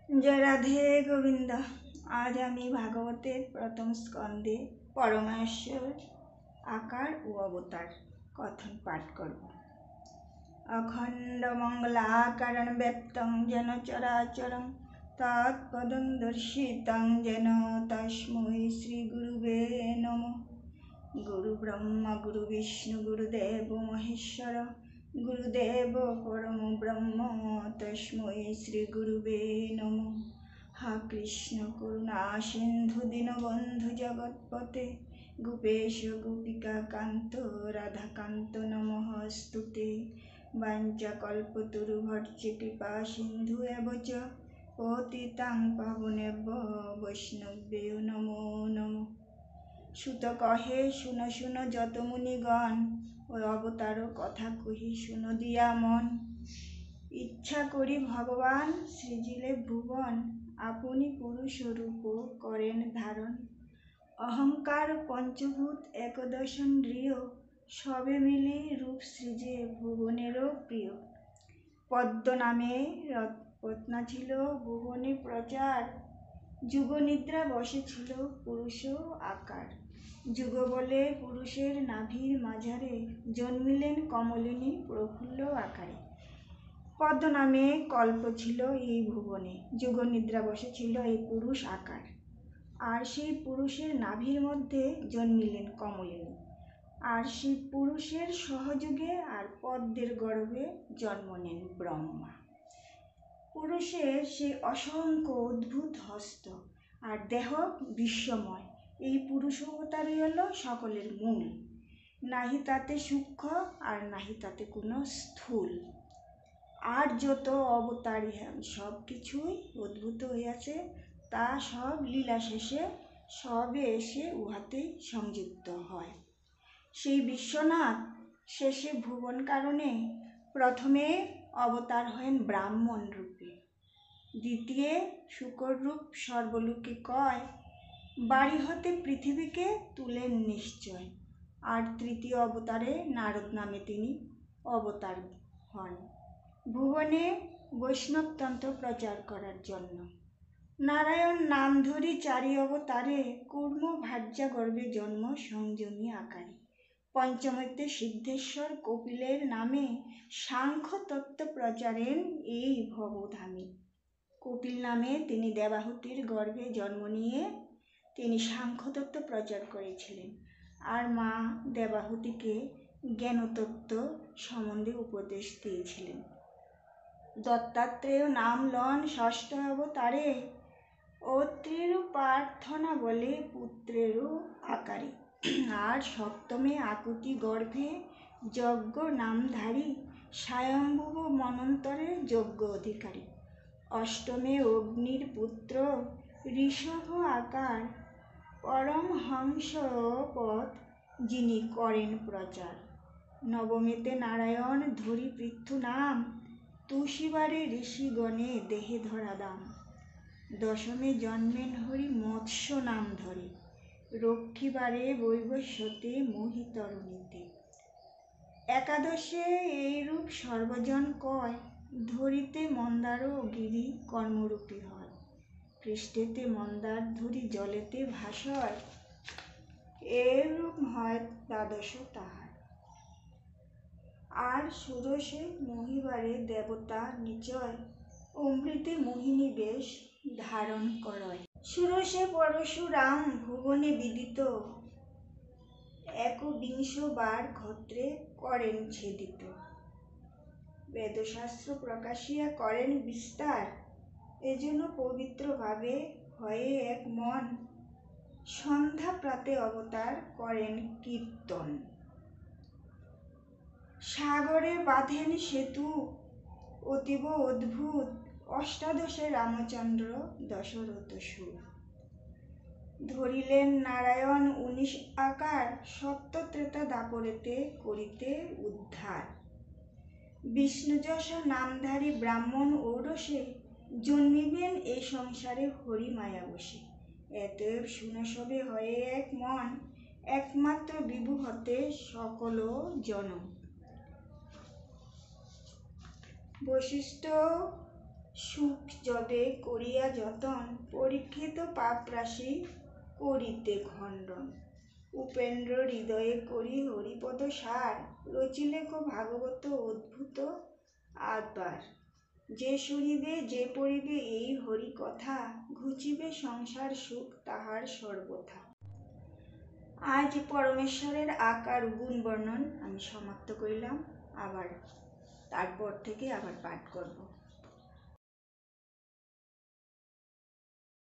জয় রাধে গোবিন্দ। আজ আমি ভাগবতের প্রথম স্কন্ধে পরমেশ্বর আকার ও অবতার কথন পাঠ করব। অখণ্ড মঙ্গলাকারণ ব্যক্তং যেন চরাচরং তৎপদং দর্শিতং যেন তস্मै শ্রী গুরুবে নমঃ। গুরু ব্রহ্মা গুরু বিষ্ণু গুরুদেব মহেশ্বর গুরুদেব পরম ব্রহ্ম তস্मै শ্রী গুরুবে নমঃ। হা কৃষ্ণ করুণা সিন্ধু দীনবন্ধু জগৎপতে গোপেশ গোপিকা কান্ত রাধাকান্ত নমস্তুতে। বাঞ্ছাকল্পতরুভর্ষে কৃপা সিন্ধু এব চ পতিতাং পাবনেভ্যো বৈষ্ণবেয় নমো নমঃ। সুত কহে শুনো শুনো যত মুনিগণ, ওই অবতার কথা কহি শুনো দিয়া মন। ইচ্ছা করি ভগবান সৃজিলে ভুবন, আপনি পুরুষ রূপ করেন ধারণ। অহংকার পঞ্চভূত একদশেন্দ্রিয়, সবে মিলে রূপ সৃজে ভুবনেরও প্রিয়। পদ্ম নামে রত্না ছিল ভুবনে প্রচার, যুগনিদ্রা বসেছিল পুরুষ আকার। যুগ বলে পুরুষের নাভির মাঝারে জন্মিলেন কমলিনী প্রফুল্ল আকারে। পদ্ম নামে কল্প ছিল এই ভুবনে, যুগনিদ্রা বসেছিল এই পুরুষ আকার। আর সেই পুরুষের নাভির মধ্যে জন্মিলেন কমলিনী, আর সেই পুরুষের সহযোগে আর পদ্মের গর্ভে জন্ম নেন ব্রহ্মা। পুরুষের সেই অসংখ্য অদ্ভুত হস্ত আর দেহ বিশ্বময়, এই পুরুষ অবতারই হলো সকলের মূল। নাহি তাতে সূক্ষ্ম আর নাহি তাতে কোনো স্থূল। আর যত অবতার সব কিছুই উদ্ভূত হইয়াছে, তা সব লীলা শেষে সবে এসে উহাতেই সংযুক্ত হয়। সেই বিশ্বনাথ শেষে ভুবন কারণে প্রথমে অবতার হয়েন ব্রাহ্মণ রূপে, দ্বিতীয় শুকর রূপ সর্বলোকে কয়, বাড়ি হতে পৃথিবীকে তুলেন নিশ্চয়। আর তৃতীয় অবতারে নারদ নামে তিনি অবতার হন ভুবনে বৈষ্ণবতন্ত্র প্রচার করার জন্য। নারায়ণ নাম ধরি চারি অবতারে, কূর্ম ভার্যা গর্ভে জন্ম সংযমী আকারে। পঞ্চমতে সিদ্ধেশ্বর কপিলের নামে সাংখ্য তত্ত্ব প্রচারেন এই ভবধামে। কপিল নামে তিনি দেবাহুতির গর্ভে জন্ম নিয়ে তিনি সাংখ্যতত্ত্ব প্রচার করেছিলেন, আর মা দেবাহুতিকে জ্ঞানতত্ত্ব সম্বন্ধে উপদেশ দিয়েছিলেন। দত্তাত্রেয় নাম লন ষষ্ঠ অবতারে, অত্রিরও প্রার্থনা বলে পুত্রেরও আকারে। আর সপ্তমে আকুতি গর্ভে যজ্ঞ নামধারী, স্বয়ম্ভুব মন্বন্তরে যজ্ঞ অধিকারী। অষ্টমে অগ্নির পুত্র ঋষভ আকার, পরমহংস পথ যিনি করেন প্রচার। নবমেতে নারায়ণ ধরি পৃথু নাম, তুষিবারে ঋষিগণে দেহে ধরা দাম। দশমে জন্মেন হরি মৎস্য নাম ধরে, রক্ষিবারে বৈবস্বতে মোহিতরণীতে। একাদশে এই রূপ সর্বজন কয়, ধরিতে মন্দার গিরি কর্মরূপী হয়। পৃষ্ঠেতে মন্দার ধরি জলেতে ভাসয়, এর রূপ হয় দ্বাদশ তাহার। আর ষোড়শে মহিবারে দেবতা নিচয়, অমৃতে মোহিনী বেশ ধারণ করয়। ষোড়শে পরশুরাম ভুবনে বিদিত, একবিংশ বার ক্ষত্রে করেন ছেদিত। বেদশাস্ত্র প্রকাশিয়া করেন বিস্তার, এজন্য পবিত্রভাবে হয়ে এক মন। সন্ধ্যা প্রাতে অবতার করেন কীর্তন, সাগরে বাঁধেন সেতু অতীব অদ্ভুত। অষ্টাদশে রামচন্দ্র দশরথ সুর, ধরিলেন নারায়ণ 19 আকার। সত্য ত্রেতা দাপরেতে করিতে উদ্ধার। বিষ্ণুযশ নামধারী ব্রাহ্মণ ঔরসে, জন্মিবেন এই সংসারে হরি মায়া বসে। এতএব শুনে সবে হয়ে এক মন, একমাত্র বিভু হতে সকল জনম। বশিষ্ঠ সুখ যবে করিয়া যতন, পরীক্ষিত পাপ রাশি করিতে খণ্ডন। উপেন্দ্র হৃদয়ে করি হরিপদ সার, রচিলেখ ভাগবত অদ্ভুত আবার। যে শুনিবে যে পড়িবে এই হরি কথা, ঘুচিবে সংসার সুখ তাহার সর্বথা। আজ পরমেশ্বরের আকার গুণ বর্ণন আমি সমাপ্ত করিলাম। আবার তারপর থেকে আবার পাঠ করব।